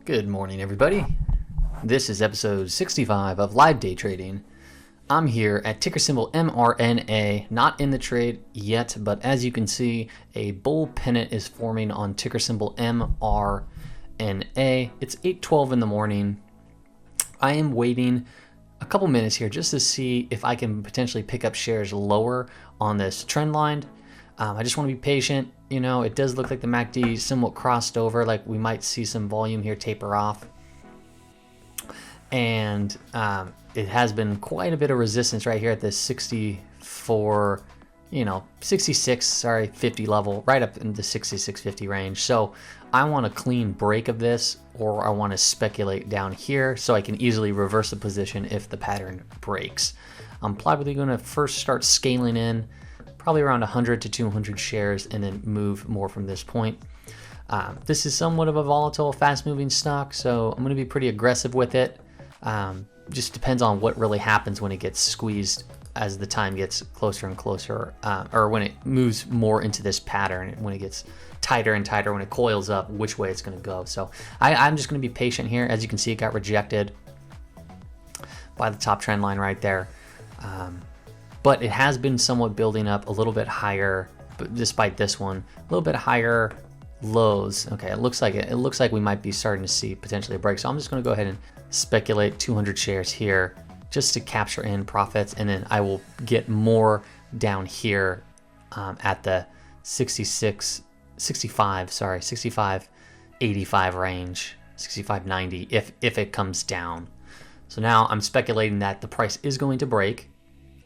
Good morning, everybody. This is episode 65 of Live Day Trading. I'm here at ticker symbol MRNA, not in the trade yet, but as you can see, a bull pennant is forming on ticker symbol MRNA. It's 8:12 in the morning. I am waiting a couple minutes here just to see if I can potentially pick up shares lower on this trend line. I just want to be patient. You know, it does look like the MACD somewhat crossed over, like we might see some volume here taper off. And it has been quite a bit of resistance right here at this 64, 50 level, right up in the 66.50 range. So I want a clean break of this, or I want to speculate down here so I can easily reverse the position if the pattern breaks. I'm probably going to first start scaling in, probably around 100 to 200 shares, and then move more from this point. This is somewhat of a volatile, fast-moving stock, so I'm going to be pretty aggressive with it. Just depends on what really happens when it gets squeezed as the time gets closer and closer, or when it moves more into this pattern, when it gets tighter and tighter, when it coils up, which way it's going to go. So I'm just going to be patient here. As you can see, it got rejected by the top trend line right there. But it has been somewhat building up a little bit higher, but despite this one, a little bit higher lows. Okay, it looks like we might be starting to see potentially a break. So I'm just going to go ahead and speculate 200 shares here just to capture in profits, and then I will get more down here at the 65.85 range, 65.90 if it comes down. So now I'm speculating that the price is going to break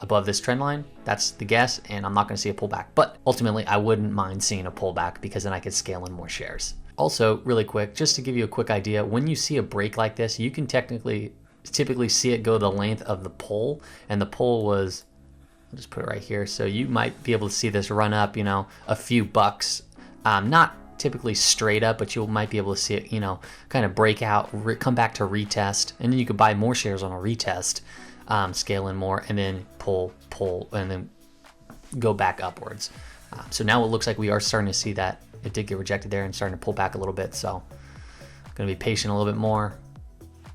above this trend line. That's the guess, and I'm not going to see a pullback. But ultimately, I wouldn't mind seeing a pullback because then I could scale in more shares. Also, really quick, just to give you a quick idea, when you see a break like this, you can typically see it go the length of the pull, and the pull was, I'll just put it right here, so you might be able to see this run up, a few bucks. Not typically straight up, but you might be able to see it, kind of break out, come back to retest, and then you could buy more shares on a retest. Scale in more, and then pull, and then go back upwards. So now it looks like we are starting to see that it did get rejected there and starting to pull back a little bit. So I'm going to be patient a little bit more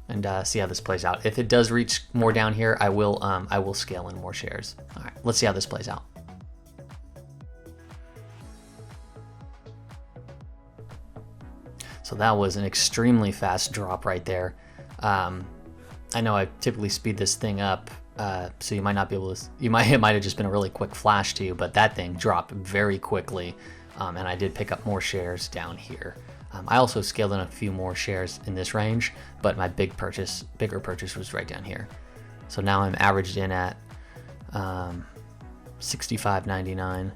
and see how this plays out. If it does reach more down here, I will scale in more shares. All right, let's see how this plays out. So that was an extremely fast drop right there. I know I typically speed this thing up, so you might not be able to, it might have just been a really quick flash to you, but that thing dropped very quickly, and I did pick up more shares down here. I also scaled in a few more shares in this range, but my bigger purchase was right down here. So now I'm averaged in at 65.99.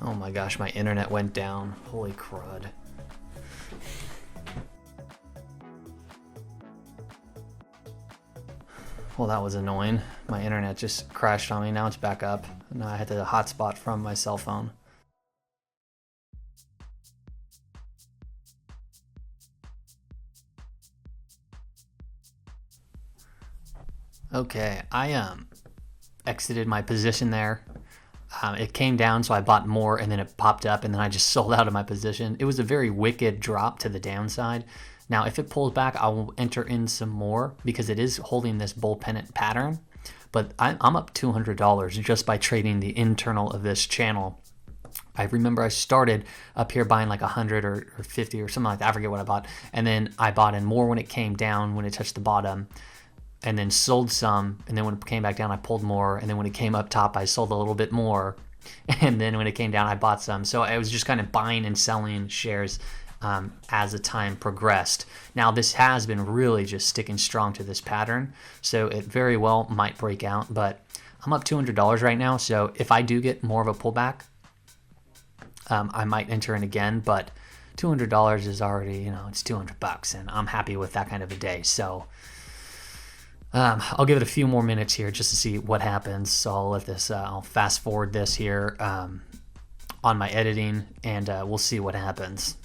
Oh my gosh, my internet went down. Holy crud. Well, that was annoying. My internet just crashed on me. Now it's back up. Now I had to hotspot from my cell phone. Okay, I exited my position there. It came down, so I bought more, and then it popped up, and then I just sold out of my position. It was a very wicked drop to the downside. Now, if it pulls back, I will enter in some more because it is holding this bull pennant pattern. But I'm up $200 just by trading the internal of this channel. I remember I started up here buying like 100 or 50 or something like that. I forget what I bought. And then I bought in more when it came down, when it touched the bottom, and then sold some. And then when it came back down, I pulled more. And then when it came up top, I sold a little bit more. And then when it came down, I bought some. So I was just kind of buying and selling shares as the time progressed. Now this has been really just sticking strong to this pattern, so it very well might break out, but I'm up $200 right now, so if I do get more of a pullback, I might enter in again, but $200 is already, it's 200 bucks, and I'm happy with that kind of a day. So I'll give it a few more minutes here just to see what happens. So I'll fast forward this here on my editing, and we'll see what happens.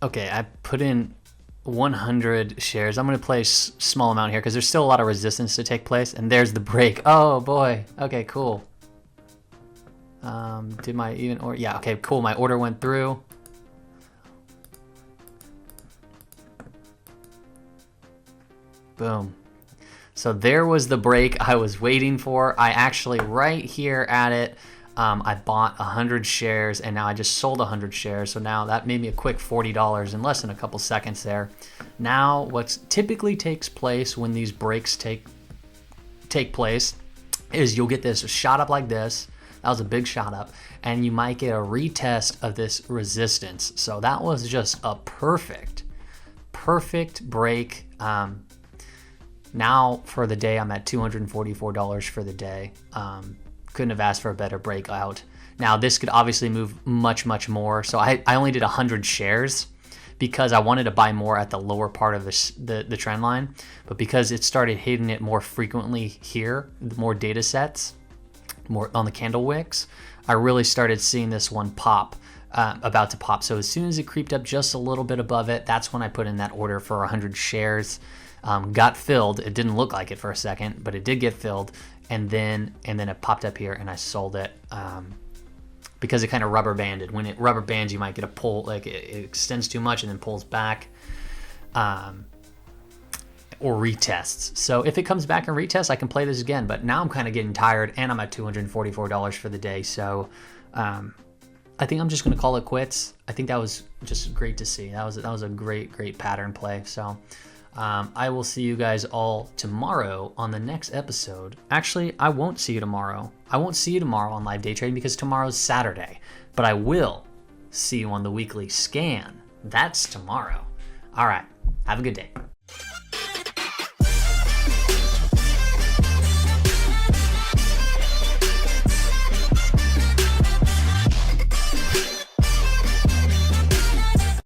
Okay, I put in 100 shares. I'm going to play a small amount here because there's still a lot of resistance to take place. And there's the break. Oh boy. Okay, cool. Did my even or yeah, okay, cool. My order went through. Boom. So there was the break I was waiting for. I actually right here at it, I bought 100 shares and now I just sold 100 shares. So now that made me a quick $40 in less than a couple seconds there. Now what typically takes place when these breaks take place is you'll get this shot up like this. That was a big shot up, and you might get a retest of this resistance. So that was just a perfect break. Now for the day, I'm at $244 for the day. Couldn't have asked for a better breakout. Now this could obviously move much more. So I only did 100 shares because I wanted to buy more at the lower part of the trend line. But because it started hitting it more frequently here, more data sets, more on the candle wicks, I really started seeing this one pop, about to pop. So as soon as it creeped up just a little bit above it, that's when I put in that order for 100 shares. Got filled. It didn't look like it for a second, but it did get filled, and then it popped up here and I sold it because it kind of rubber banded. When it rubber bands, you might get a pull, like it extends too much and then pulls back. Or retests. So if it comes back and retests, I can play this again. But now I'm kind of getting tired, and I'm at $244 for the day. So I think I'm just going to call it quits. I think that was just great to see. That was a great pattern play. So I will see you guys all tomorrow on the next episode. Actually, I won't see you tomorrow. I won't see you tomorrow on live day trading because tomorrow's Saturday. But I will see you on the weekly scan. That's tomorrow. All right. Have a good day.